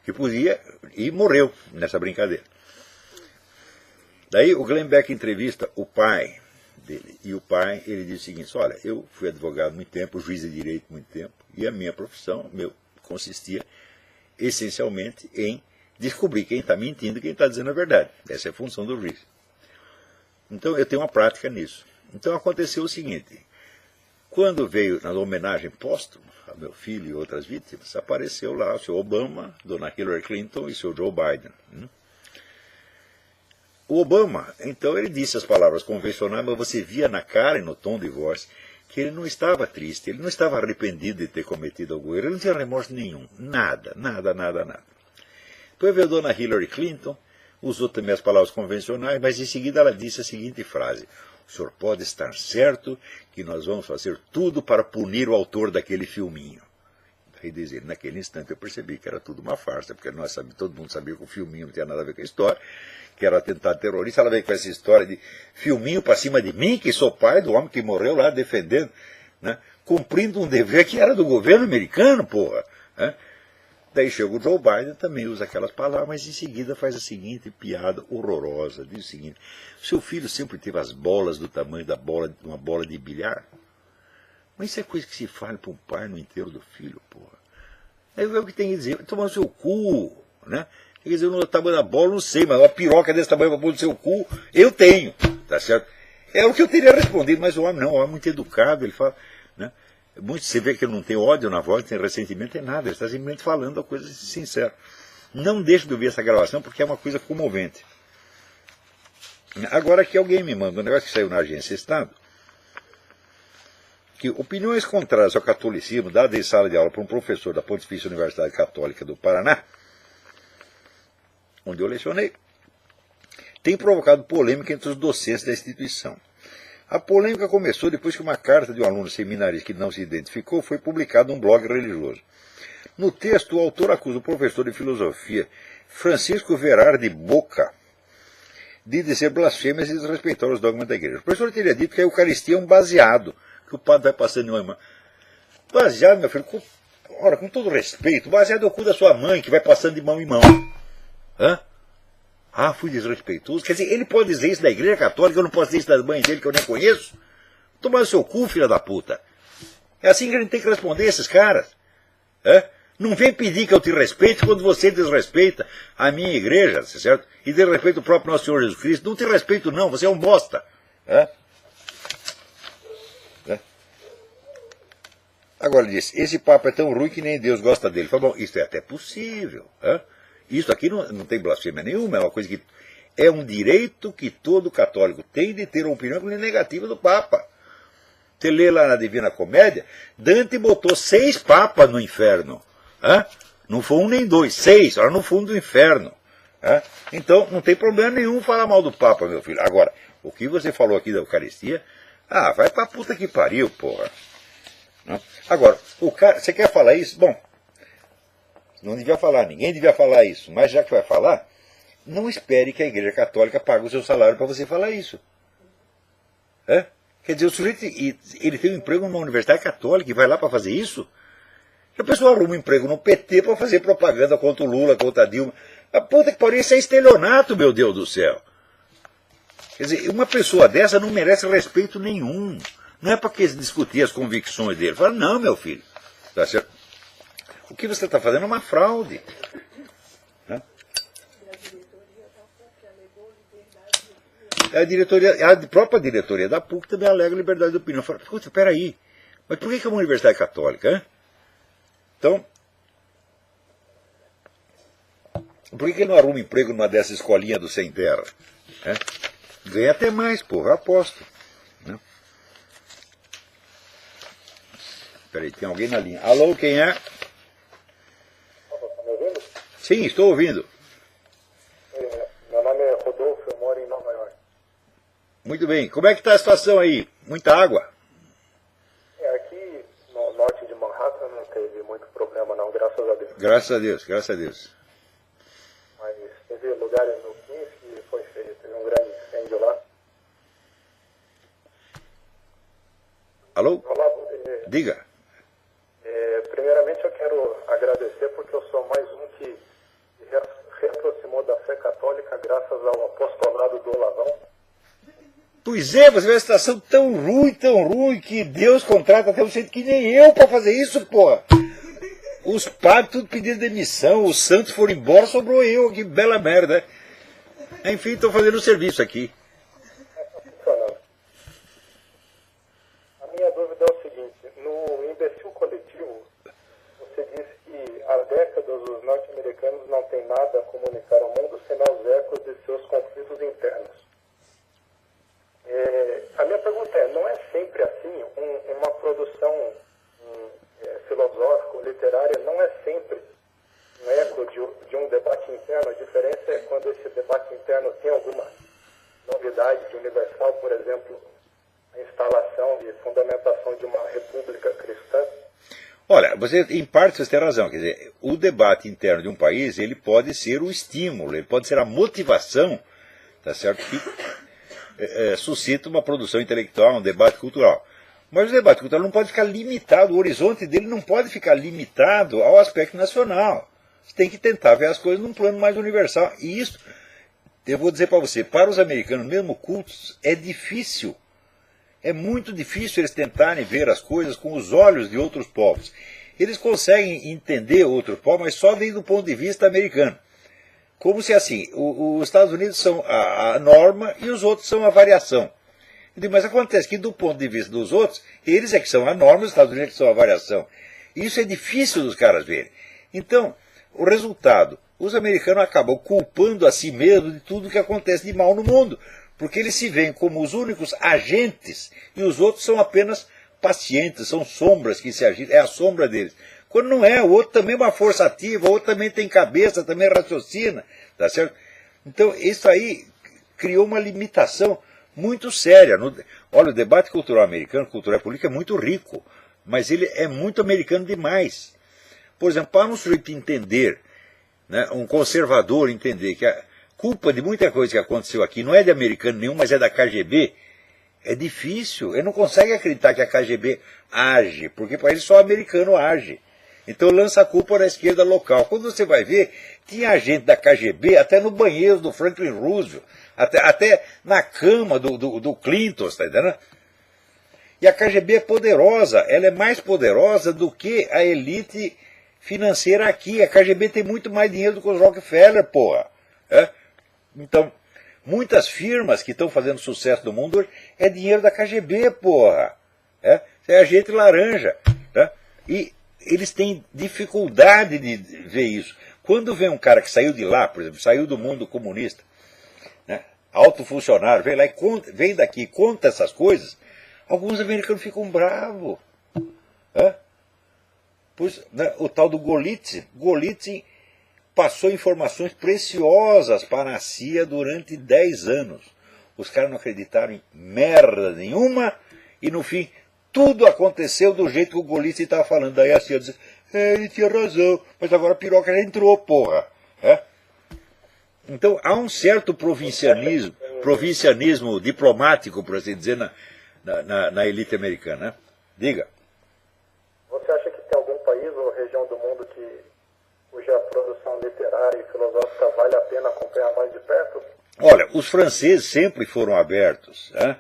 que podia e morreu nessa brincadeira. Daí o Glenn Beck entrevista o pai dele, e o pai, ele diz o seguinte: olha, eu fui advogado muito tempo, juiz de direito muito tempo, e a minha profissão consistia essencialmente em descobrir quem está mentindo e quem está dizendo a verdade. Essa é a função do juiz. Então eu tenho uma prática nisso. Então aconteceu o seguinte: quando veio na homenagem póstuma ao meu filho e outras vítimas, apareceu lá o senhor Obama, dona Hillary Clinton e o senhor Joe Biden. O Obama, então, ele disse as palavras convencionais, mas você via na cara e no tom de voz que ele não estava triste, ele não estava arrependido de ter cometido algum erro, ele não tinha remorso nenhum, nada, nada, nada, nada. Depois veio a dona Hillary Clinton, usou também as palavras convencionais, mas em seguida ela disse a seguinte frase: o senhor pode estar certo que nós vamos fazer tudo para punir o autor daquele filminho. Daí dizer, naquele instante eu percebi que era tudo uma farsa, porque nós sabíamos, todo mundo sabia que o filminho não tinha nada a ver com a história, que era atentado terrorista. Ela veio com essa história de filminho para cima de mim, que sou pai do homem que morreu lá defendendo, né, cumprindo um dever que era do governo americano, porra. Né? Daí chega o Joe Biden, também usa aquelas palavras, mas em seguida faz a seguinte piada horrorosa. Diz o seguinte: seu filho sempre teve as bolas do tamanho de uma bola de bilhar? Mas isso é coisa que se fala para um pai no enterro do filho, porra. Aí é o que tem que dizer: toma no seu cu, né? Quer dizer, o tamanho da bola, não sei, mas uma piroca desse tamanho para pôr no seu cu, eu tenho, tá certo? É o que eu teria respondido, mas o homem não, o homem é muito educado, ele fala, né? Você vê que ele não tem ódio na voz, não tem ressentimento, tem nada, ele está simplesmente falando a coisa sincera. Não deixe de ouvir essa gravação, porque é uma coisa comovente. Agora que alguém me manda um negócio que saiu na Agência Estado, que opiniões contrárias ao catolicismo, dadas em sala de aula por um professor da Pontifícia Universidade Católica do Paraná, onde eu lecionei, tem provocado polêmica entre os docentes da instituição. A polêmica começou depois que uma carta de um aluno seminarista que não se identificou foi publicada num blog religioso. No texto, o autor acusa o professor de filosofia, Francisco Verardi Boca, de dizer blasfêmias e desrespeitar os dogmas da igreja. O professor teria dito que a Eucaristia é um baseado, que o padre vai passando em uma irmã. Baseado, meu filho, com todo respeito, baseado é o cu da sua mãe, que vai passando de mão em mão. Hã? Ah, fui desrespeitoso. Quer dizer, ele pode dizer isso da igreja católica, eu não posso dizer isso das mães dele que eu nem conheço? Toma no seu cu, filha da puta. É assim que a gente tem que responder esses caras. Hã? Não vem pedir que eu te respeite quando você desrespeita a minha igreja, certo? E desrespeita o próprio nosso Senhor Jesus Cristo. Não te respeito não, você é um bosta. Hã? Agora ele disse, esse Papa é tão ruim que nem Deus gosta dele. Falei, bom, isso é até possível. Isso aqui não tem blasfêmia nenhuma, é uma coisa que é um direito que todo católico tem de ter uma opinião negativa do Papa. Você lê lá na Divina Comédia, Dante botou 6 papas no inferno. Não foi um nem dois, 6, lá no fundo do inferno. Então, não tem problema nenhum falar mal do Papa, meu filho. Agora, o que você falou aqui da Eucaristia, vai pra puta que pariu, porra. Agora, o cara, você quer falar isso? Bom, não devia falar, ninguém devia falar isso, mas já que vai falar, não espere que a Igreja Católica pague o seu salário para você falar isso. Quer dizer, o sujeito ele tem um emprego numa universidade católica e vai lá para fazer isso? A pessoa arruma um emprego no PT para fazer propaganda contra o Lula, contra a Dilma. A puta que pariu, isso é estelionato, meu Deus do céu. Quer dizer, uma pessoa dessa não merece respeito nenhum. Não é para que discutir as convicções dele. Fala, não, meu filho. Tá certo? O que você está fazendo é uma fraude. A própria diretoria da PUC também alega liberdade de opinião. Fala, escuta, peraí, mas por que é uma universidade católica? Então, por que ele não arruma emprego numa dessas escolinhas do Sem Terra? Ganha até mais, porra, eu aposto. Peraí, tem alguém na linha. Alô, quem é? Está me ouvindo? Sim, estou ouvindo. Meu nome é Rodolfo, eu moro em Nova York. Muito bem. Como é que está a situação aí? Muita água? Aqui no norte de Manhattan não teve muito problema não, graças a Deus. Graças a Deus, graças a Deus. Mas teve lugares no Queens que foi feio, teve um grande incêndio lá. Alô? Olá, Diga. primeiramente eu quero agradecer porque eu sou mais um que reaproximou da fé católica graças ao apostolado do Olavão. Pois é, você vê uma situação tão ruim, que Deus contrata até um jeito que nem eu para fazer isso, porra. Os padres tudo pedindo demissão, os santos foram embora, sobrou eu, que bela merda. Enfim, estou fazendo o serviço aqui. Funcionando. A minha dúvida é o seguinte, no imbecil coletivo, você disse que há décadas os norte-americanos não têm nada a comunicar ao mundo senão os ecos de seus conflitos internos. A minha pergunta é, não é sempre assim? Uma produção filosófica ou literária não é sempre um eco de um debate interno? A diferença é quando esse debate interno tem alguma novidade de universal, por exemplo, a instalação e fundamentação de uma república cristã. Olha, você, em parte você tem razão, quer dizer, o debate interno de um país, ele pode ser o estímulo, ele pode ser a motivação, tá certo, que suscita uma produção intelectual, um debate cultural. Mas o debate cultural não pode ficar limitado, o horizonte dele não pode ficar limitado ao aspecto nacional. Você tem que tentar ver as coisas num plano mais universal. E isso, eu vou dizer para você, para os americanos, mesmo cultos, é difícil. É muito difícil eles tentarem ver as coisas com os olhos de outros povos. Eles conseguem entender outros povos, mas só desde o ponto de vista americano. Como se assim, os Estados Unidos são a norma e os outros são a variação. Mas acontece que do ponto de vista dos outros, eles é que são a norma, os Estados Unidos é que são a variação. Isso é difícil dos caras verem. Então, o resultado, os americanos acabam culpando a si mesmos de tudo que acontece de mal no mundo, porque eles se veem como os únicos agentes e os outros são apenas pacientes, são sombras que se agitam, é a sombra deles. Quando não é, o outro também é uma força ativa, o outro também tem cabeça, também raciocina, tá certo? Então, isso aí criou uma limitação muito séria. Olha, o debate cultural americano, cultura política, é muito rico, mas ele é muito americano demais. Por exemplo, para um sujeito entender, né, um conservador entender que a culpa de muita coisa que aconteceu aqui não é de americano nenhum, mas é da KGB, é difícil. Ele não consegue acreditar que a KGB age, porque para ele só o americano age. Então lança a culpa na esquerda local. Quando você vai ver, tinha agente da KGB até no banheiro do Franklin Roosevelt, até na cama do Clinton, está entendendo? E a KGB é poderosa, ela é mais poderosa do que a elite financeira aqui. A KGB tem muito mais dinheiro do que os Rockefeller, porra. Então, muitas firmas que estão fazendo sucesso no mundo hoje é dinheiro da KGB, porra. É agente laranja. Tá? E eles têm dificuldade de ver isso. Quando vem um cara que saiu de lá, por exemplo, saiu do mundo comunista, né, alto funcionário, vem lá e vem daqui e conta essas coisas, alguns americanos ficam bravos. Né? Pois, né, o tal do Golitsyn passou informações preciosas para a CIA durante 10 anos. Os caras não acreditaram em merda nenhuma e no fim tudo aconteceu do jeito que o Golitsyn estava falando. Daí a CIA disse, ele tinha razão, mas agora a piroca já entrou, porra. É? Então há um certo provincianismo diplomático, por assim dizer, na elite americana. Né? Diga. Você acha que tem algum país ou região do mundo cuja produção literária e filosófica vale a pena acompanhar mais de perto? Olha, os franceses sempre foram abertos. Né?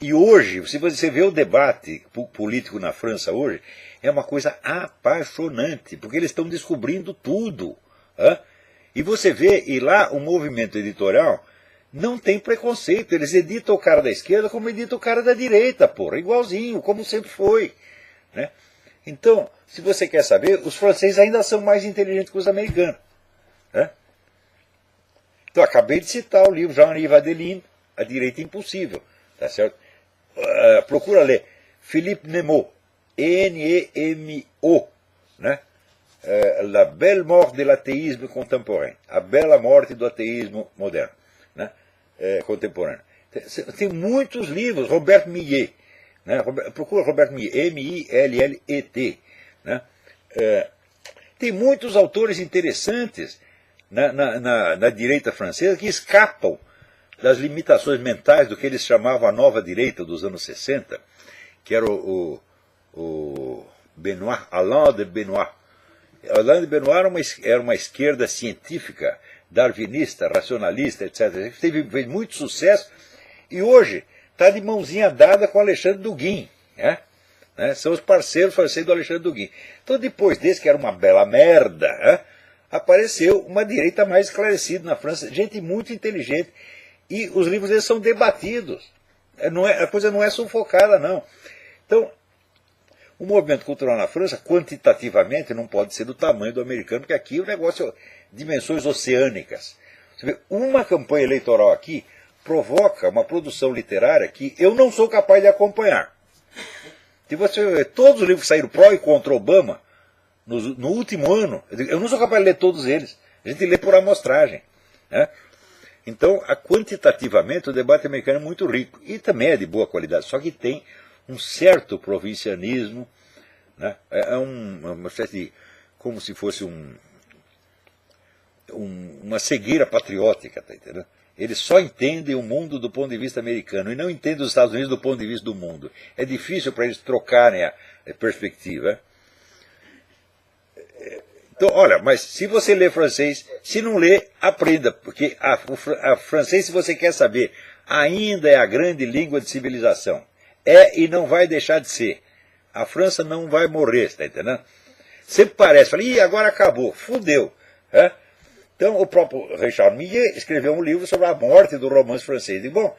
E hoje, se você vê o debate político na França hoje, é uma coisa apaixonante, porque eles estão descobrindo tudo. Né? E você vê, e lá o movimento editorial não tem preconceito. Eles editam o cara da esquerda como editam o cara da direita, porra, igualzinho, como sempre foi. Né? Então, se você quer saber, os franceses ainda são mais inteligentes que os americanos. Né? Então, acabei de citar o livro Jean-Yves Adeline, A Direita Impossível. Tá certo? Procura ler. Philippe Nemo, Nemo, né? La belle mort de l'athéisme contemporain. A bela morte do ateísmo moderno. Né? Contemporâneo. Tem muitos livros. Robert Millet. Né? Procura Robert Millet, M-I-L-L-E-T. Né? Tem muitos autores interessantes na direita francesa que escapam das limitações mentais do que eles chamavam a nova direita dos anos 60, que era o Benoît, Alain de Benoît. Alain de Benoît era uma esquerda científica, darwinista, racionalista, etc. Fez muito sucesso e hoje está de mãozinha dada com Alexandre Dugin. Né? São os parceiros franceses do Alexandre Dugin. Então, depois desse, que era uma bela merda, apareceu uma direita mais esclarecida na França, gente muito inteligente. E os livros deles são debatidos. A coisa não é sufocada, não. Então, o movimento cultural na França, quantitativamente, não pode ser do tamanho do americano, porque aqui o negócio é dimensões oceânicas. Você vê, uma campanha eleitoral aqui provoca uma produção literária que eu não sou capaz de acompanhar. Se você ver todos os livros que saíram pró e contra Obama, no último ano, eu não sou capaz de ler todos eles. A gente lê por amostragem. Né? Então, quantitativamente, o debate americano é muito rico. E também é de boa qualidade, só que tem um certo provincianismo. Né? Uma espécie de, como se fosse uma cegueira patriótica. Tá entendendo? Eles só entendem o mundo do ponto de vista americano e não entendem os Estados Unidos do ponto de vista do mundo. É difícil para eles trocarem a perspectiva. Então, olha, mas se você lê francês, se não lê, aprenda, porque a francês, se você quer saber, ainda é a grande língua de civilização. É e não vai deixar de ser. A França não vai morrer, está entendendo? Sempre parece, fala, ih, agora acabou, fudeu. Então, o próprio Richard Millet escreveu um livro sobre a morte do romance francês. Eu digo, bom,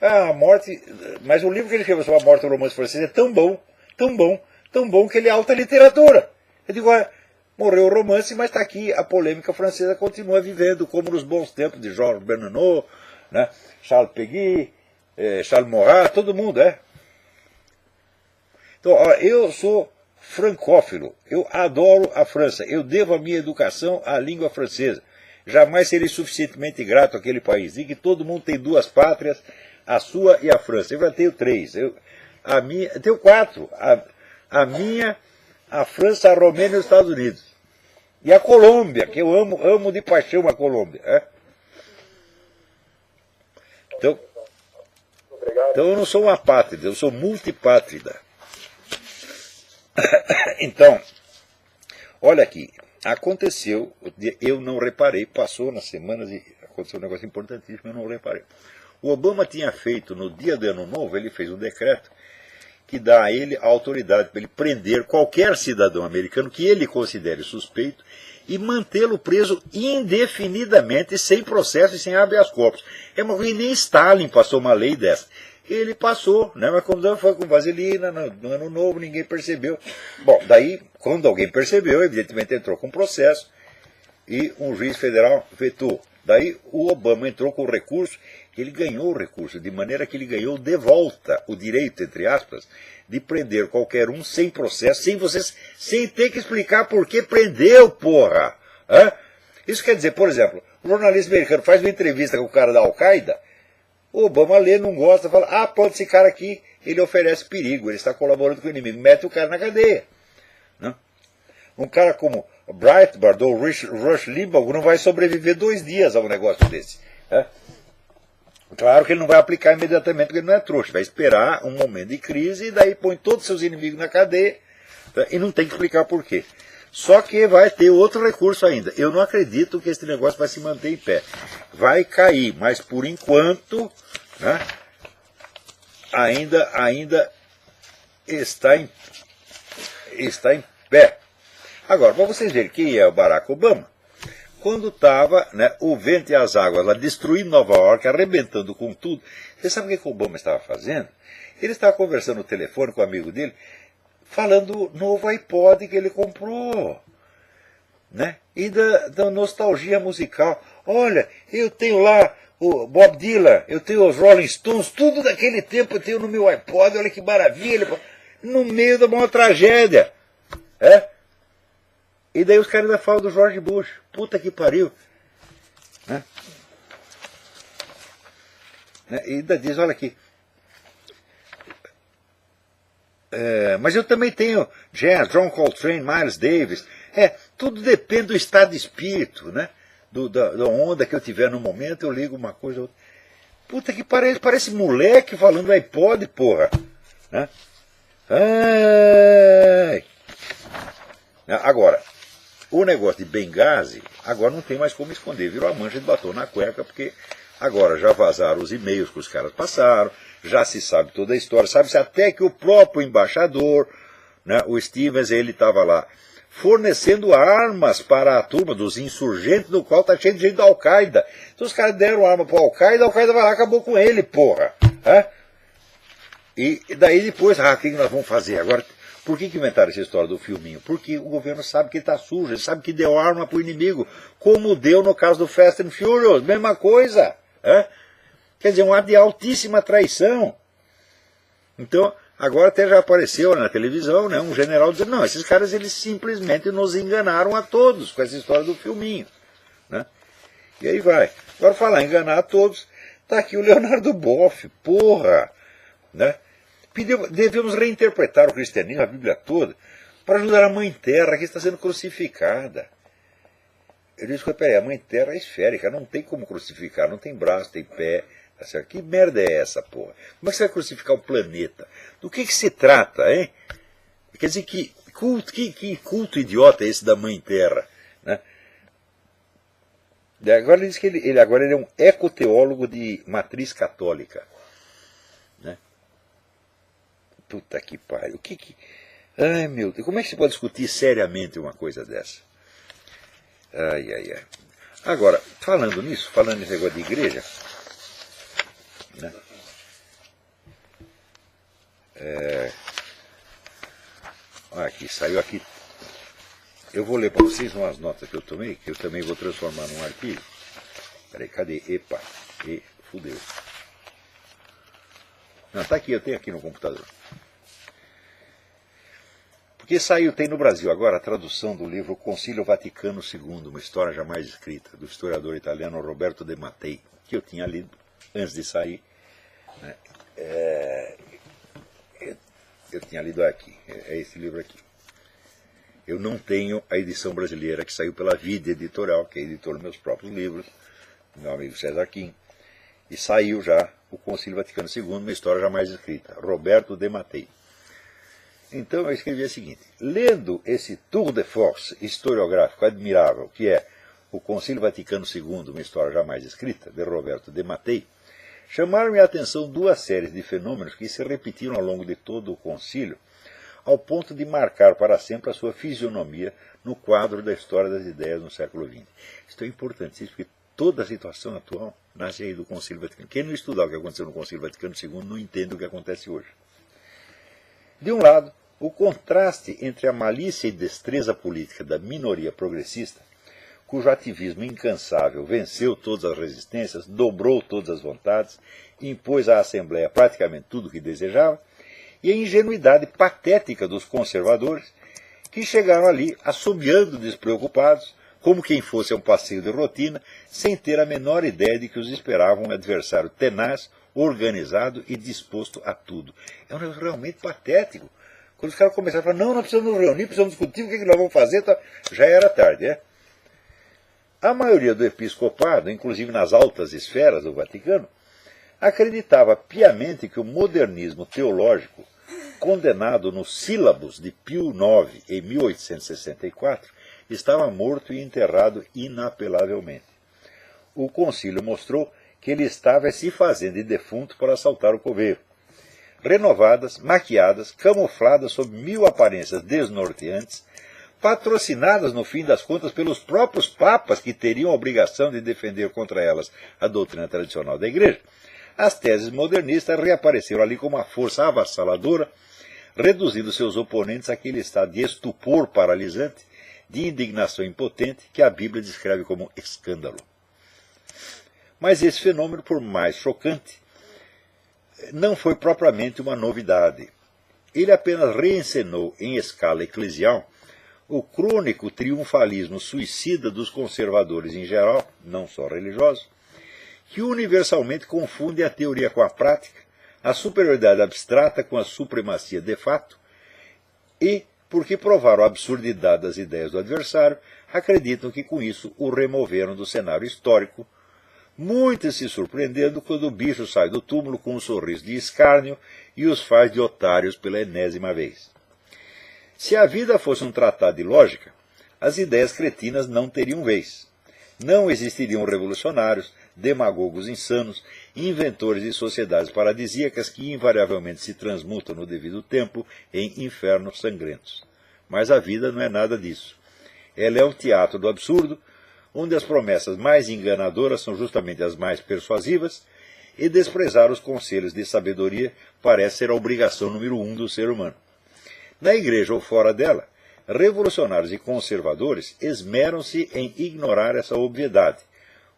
a morte, mas o livro que ele escreveu sobre a morte do romance francês é tão bom, tão bom, tão bom que ele é alta literatura. Eu digo, morreu o romance, mas está aqui, a polêmica francesa continua vivendo, como nos bons tempos de Georges Bernanos, né? Charles Péguy, Charles Maurras, todo mundo, Então, eu sou francófilo, eu adoro a França, eu devo a minha educação à língua francesa. Jamais serei suficientemente grato àquele país. E que todo mundo tem duas pátrias, a sua e a França. Eu já tenho 3. Eu tenho 4. A minha, a França, a Romênia e os Estados Unidos. E a Colômbia, que eu amo de paixão a Colômbia. Então eu não sou uma pátrida, eu sou multipátrida. Então, olha aqui, aconteceu, eu não reparei, passou nas semanas e aconteceu um negócio importantíssimo, eu não reparei. O Obama tinha feito, no dia do Ano Novo, ele fez um decreto que dá a ele a autoridade para ele prender qualquer cidadão americano que ele considere suspeito e mantê-lo preso indefinidamente, sem processo e sem habeas corpus. É uma coisa, nem Stalin passou uma lei dessa. Ele passou, né? Mas como foi com vaselina, no ano novo, ninguém percebeu. Bom, daí, quando alguém percebeu, evidentemente entrou com processo e um juiz federal vetou. Daí o Obama entrou com o recurso, ele ganhou o recurso, de maneira que ele ganhou de volta o direito, entre aspas, de prender qualquer um sem processo, sem ter que explicar por que prendeu, porra. Hã? Isso quer dizer, por exemplo, o jornalista americano faz uma entrevista com o cara da Al-Qaeda, o Obama lê, não gosta, fala, pronto, esse cara aqui, ele oferece perigo, ele está colaborando com o inimigo, mete o cara na cadeia. Né? Um cara como Breitbart ou Rush Limbaugh não vai sobreviver 2 dias a um negócio desse. Né? Claro que ele não vai aplicar imediatamente, porque ele não é trouxa, vai esperar um momento de crise e daí põe todos os seus inimigos na cadeia, tá? E não tem que explicar por quê. Só que vai ter outro recurso ainda. Eu não acredito que esse negócio vai se manter em pé. Vai cair, mas por enquanto, né, ainda está em pé. Agora, para vocês verem quem é o Barack Obama, quando estava, né, o vento e as águas lá destruindo Nova York, arrebentando com tudo, você sabe o que o Obama estava fazendo? Ele estava conversando no telefone com um amigo dele, falando do novo iPod que ele comprou, né? E da nostalgia musical. Olha, eu tenho lá o Bob Dylan, eu tenho os Rolling Stones, tudo daquele tempo eu tenho no meu iPod, olha que maravilha, no meio da maior tragédia. E daí os caras ainda falam do George Bush, puta que pariu. Né? E ainda diz, olha aqui, mas eu também tenho jazz, John Coltrane, Miles Davis. Tudo depende do estado de espírito, né? Da onda que eu tiver no momento, eu ligo uma coisa ou outra. Puta que parece moleque falando iPod, porra. Né? Agora, o negócio de Benghazi, agora não tem mais como esconder, virou a mancha de batom na cueca, porque agora já vazaram os e-mails que os caras passaram, já se sabe toda a história, sabe-se até que o próprio embaixador, né, o Stevens, ele estava lá, fornecendo armas para a turma dos insurgentes, no qual está cheio de gente da Al-Qaeda. Então os caras deram arma para a Al-Qaeda vai lá, acabou com ele, porra. E daí depois, o que nós vamos fazer? Agora, por que inventaram essa história do filminho? Porque o governo sabe que está sujo, ele sabe que deu arma para o inimigo, como deu no caso do Fast and Furious, mesma coisa. Quer dizer, um ato de altíssima traição. Então, agora até já apareceu na televisão, né, um general dizendo, não, esses caras eles simplesmente nos enganaram a todos com essa história do filminho. Né? E aí vai. Agora falar enganar a todos, está aqui o Leonardo Boff, porra. Né? Devemos reinterpretar o cristianismo, a Bíblia toda, para ajudar a Mãe Terra que está sendo crucificada. Eu disse, peraí, a Mãe Terra é esférica, não tem como crucificar, não tem braço, tem pé. Tá certo? Que merda é essa, porra? Como é que você vai crucificar o planeta? Do que se trata, hein? Quer dizer, que culto idiota é esse da Mãe Terra? Né? Agora ele diz que ele é um ecoteólogo de matriz católica. Né? Puta que pariu. Ai, meu Deus, como é que se pode discutir seriamente uma coisa dessa? Ai. Agora, falando nesse negócio de igreja, né? Aqui, saiu aqui. Eu vou ler para vocês umas notas que eu tomei, que eu também vou transformar num arquivo. Peraí, cadê? Epa, fudeu. Não, tá aqui, eu tenho aqui no computador. Porque tem no Brasil agora a tradução do livro Concílio Vaticano II, uma história jamais escrita, do historiador italiano Roberto De Mattei, que eu tinha lido antes de sair. Né? Eu tinha lido aqui, é esse livro aqui. Eu não tenho a edição brasileira que saiu pela Vida Editorial, que é editor dos meus próprios livros, meu amigo César Kim, e saiu já o Concílio Vaticano II, uma história jamais escrita, Roberto De Mattei. Então eu escrevi o seguinte, lendo esse tour de force historiográfico admirável, que é o Concílio Vaticano II, uma história jamais escrita, de Roberto De Mattei, chamaram-me a atenção 2 séries de fenômenos que se repetiram ao longo de todo o concílio, ao ponto de marcar para sempre a sua fisionomia no quadro da história das ideias no século XX. Isto é importantíssimo, porque toda a situação atual nasce aí do Concílio Vaticano. Quem não estudar o que aconteceu no Concílio Vaticano II não entende o que acontece hoje. De um lado, o contraste entre a malícia e destreza política da minoria progressista, cujo ativismo incansável venceu todas as resistências, dobrou todas as vontades, impôs à Assembleia praticamente tudo o que desejava, e a ingenuidade patética dos conservadores, que chegaram ali assobiando despreocupados, como quem fosse um passeio de rotina, sem ter a menor ideia de que os esperava um adversário tenaz, organizado e disposto a tudo. É um negócio realmente patético. Quando os caras começaram a falar, não, nós precisamos nos reunir, precisamos discutir o que nós vamos fazer, tá? Já era tarde, é? A maioria do episcopado, inclusive nas altas esferas do Vaticano, acreditava piamente que o modernismo teológico, condenado nos sílabos de Pio IX em 1864, estava morto e enterrado inapelavelmente. O concílio mostrou que ele estava se fazendo de defunto para assaltar o coveiro. Renovadas, maquiadas, camufladas sob 1000 aparências desnorteantes, patrocinadas no fim das contas pelos próprios papas que teriam a obrigação de defender contra elas a doutrina tradicional da Igreja, as teses modernistas reapareceram ali como uma força avassaladora, reduzindo seus oponentes àquele estado de estupor paralisante, de indignação impotente, que a Bíblia descreve como escândalo. Mas esse fenômeno, por mais chocante, não foi propriamente uma novidade. Ele apenas reencenou em escala eclesial o crônico triunfalismo suicida dos conservadores em geral, não só religiosos, que universalmente confundem a teoria com a prática, a superioridade abstrata com a supremacia de fato, e, porque provaram a absurdidade das ideias do adversário, acreditam que com isso o removeram do cenário histórico, muitos se surpreendendo quando o bicho sai do túmulo com um sorriso de escárnio e os faz de otários pela enésima vez. Se a vida fosse um tratado de lógica, as ideias cretinas não teriam vez. Não existiriam revolucionários, demagogos insanos, inventores de sociedades paradisíacas que invariavelmente se transmutam no devido tempo em infernos sangrentos. Mas a vida não é nada disso. Ela é um teatro do absurdo, onde as promessas mais enganadoras são justamente as mais persuasivas, e desprezar os conselhos de sabedoria parece ser a obrigação número 1 do ser humano. Na Igreja ou fora dela, revolucionários e conservadores esmeram-se em ignorar essa obviedade.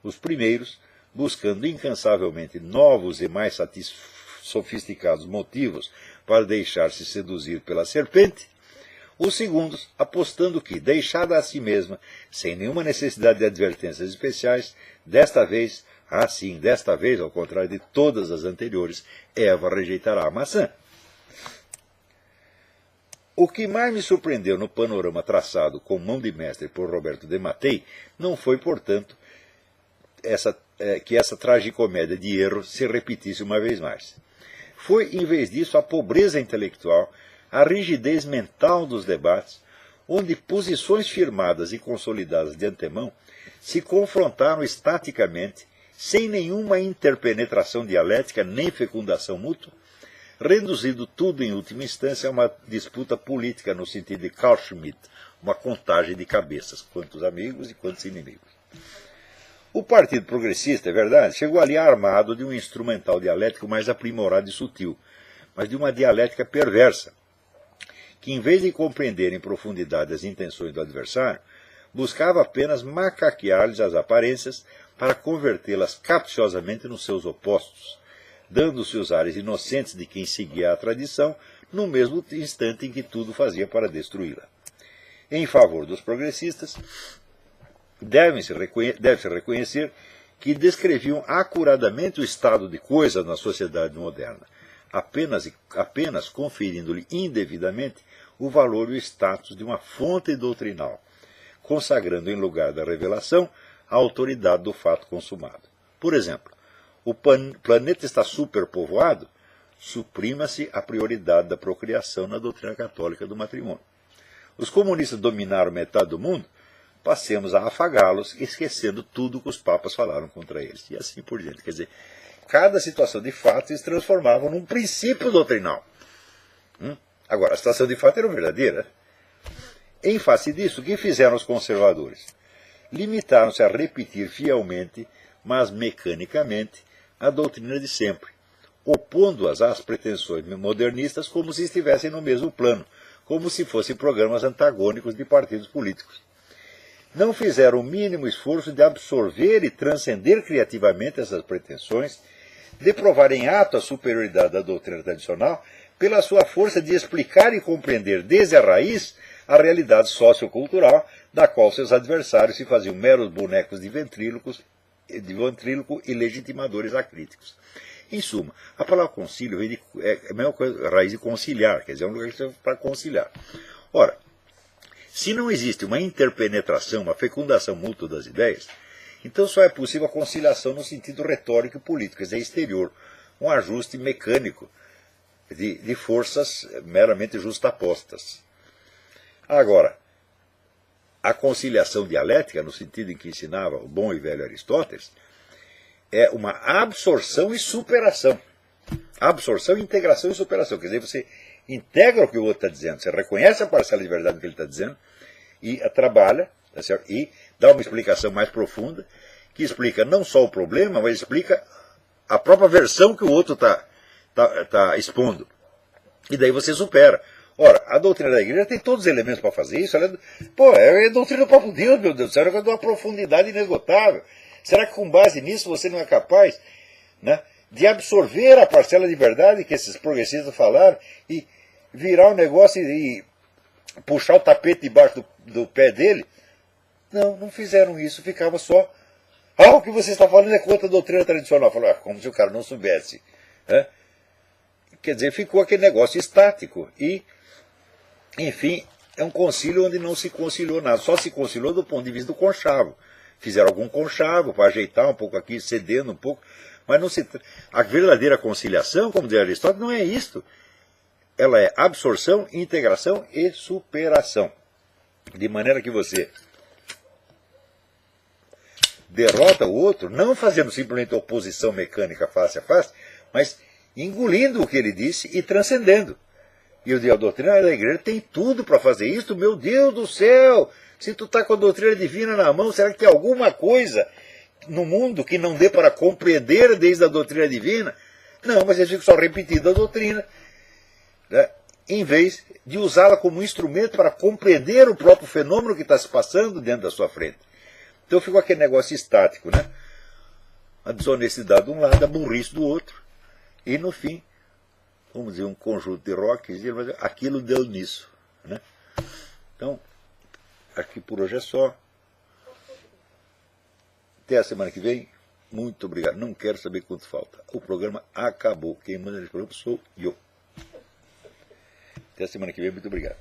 Os primeiros, buscando incansavelmente novos e mais sofisticados motivos para deixar-se seduzir pela serpente, os segundos, apostando que, deixada a si mesma, sem nenhuma necessidade de advertências especiais, desta vez, ao contrário de todas as anteriores, Eva rejeitará a maçã. O que mais me surpreendeu no panorama traçado com mão de mestre por Roberto de Mattei não foi, portanto, que essa tragicomédia de erro se repetisse uma vez mais. Foi, em vez disso, a pobreza intelectual, a rigidez mental dos debates, onde posições firmadas e consolidadas de antemão se confrontaram estaticamente, sem nenhuma interpenetração dialética nem fecundação mútua, reduzindo tudo, em última instância, a uma disputa política no sentido de Carl Schmitt, uma contagem de cabeças, quantos amigos e quantos inimigos. O Partido Progressista, é verdade, chegou ali armado de um instrumental dialético mais aprimorado e sutil, mas de uma dialética perversa, que, em vez de compreender em profundidade as intenções do adversário, buscava apenas macaquear-lhes as aparências para convertê-las capciosamente nos seus opostos, dando-se os ares inocentes de quem seguia a tradição, no mesmo instante em que tudo fazia para destruí-la. Em favor dos progressistas, deve-se reconhecer que descreviam acuradamente o estado de coisas na sociedade moderna, apenas conferindo-lhe indevidamente o valor e o status de uma fonte doutrinal, consagrando em lugar da revelação a autoridade do fato consumado. Por exemplo, o planeta está superpovoado, suprima-se a prioridade da procriação na doutrina católica do matrimônio. Os comunistas dominaram metade do mundo, passemos a afagá-los, esquecendo tudo que os papas falaram contra eles, e assim por diante. Quer dizer, cada situação de fato eles transformavam num princípio doutrinal. Agora, a situação de fato era verdadeira. Em face disso, o que fizeram os conservadores? Limitaram-se a repetir fielmente, mas mecanicamente, a doutrina de sempre, opondo-as às pretensões modernistas como se estivessem no mesmo plano, como se fossem programas antagônicos de partidos políticos. Não fizeram o mínimo esforço de absorver e transcender criativamente essas pretensões, de provar em ato a superioridade da doutrina tradicional pela sua força de explicar e compreender desde a raiz a realidade sociocultural da qual seus adversários se faziam meros bonecos de ventríloco e legitimadores acríticos. Em suma, a palavra concílio é a mesma coisa, a raiz de conciliar, quer dizer, é um lugar que serve para conciliar. Ora, se não existe uma interpenetração, uma fecundação mútua das ideias, então só é possível a conciliação no sentido retórico e político, quer dizer, exterior, um ajuste mecânico de forças meramente justapostas. Agora, a conciliação dialética, no sentido em que ensinava o bom e velho Aristóteles, é uma absorção e superação. Absorção, integração e superação. Quer dizer, você integra o que o outro está dizendo, você reconhece a parcela de verdade do que ele está dizendo, e trabalha, tá certo? E dá uma explicação mais profunda, que explica não só o problema, mas explica a própria versão que o outro está expondo. E daí você supera. Ora, a doutrina da igreja tem todos os elementos para fazer isso. É a doutrina do próprio Deus, meu Deus do céu, é de uma profundidade inesgotável. Será que com base nisso você não é capaz, né, de absorver a parcela de verdade que esses progressistas falaram e virar o negócio e puxar o tapete debaixo do pé dele? Não, não fizeram isso, ficava só. O que você está falando é contra a doutrina tradicional. Falou, como se o cara não soubesse. Né? Quer dizer, ficou aquele negócio estático. E, enfim, é um concílio onde não se conciliou nada. Só se conciliou do ponto de vista do conchavo. Fizeram algum conchavo para ajeitar um pouco aqui, cedendo um pouco. Mas não se... a verdadeira conciliação, como dizia Aristóteles, não é isto. Ela é absorção, integração e superação. De maneira que você derrota o outro, não fazendo simplesmente oposição mecânica face a face, mas engolindo o que ele disse e transcendendo. E a doutrina da igreja tem tudo para fazer isso. Meu Deus do céu! Se tu está com a doutrina divina na mão, será que tem alguma coisa no mundo que não dê para compreender desde a doutrina divina? Não, mas eles ficam só repetindo a doutrina, né, em vez de usá-la como instrumento para compreender o próprio fenômeno que está se passando dentro da sua frente. Então ficou aquele negócio estático, né? A desonestidade de um lado, a burrice do outro. E no fim, vamos dizer, um conjunto de rock, aquilo deu nisso, né? Então, aqui por hoje é só. Até a semana que vem. Muito obrigado. Não quero saber quanto falta. O programa acabou. Quem manda nesse programa sou eu. Até a semana que vem. Muito obrigado.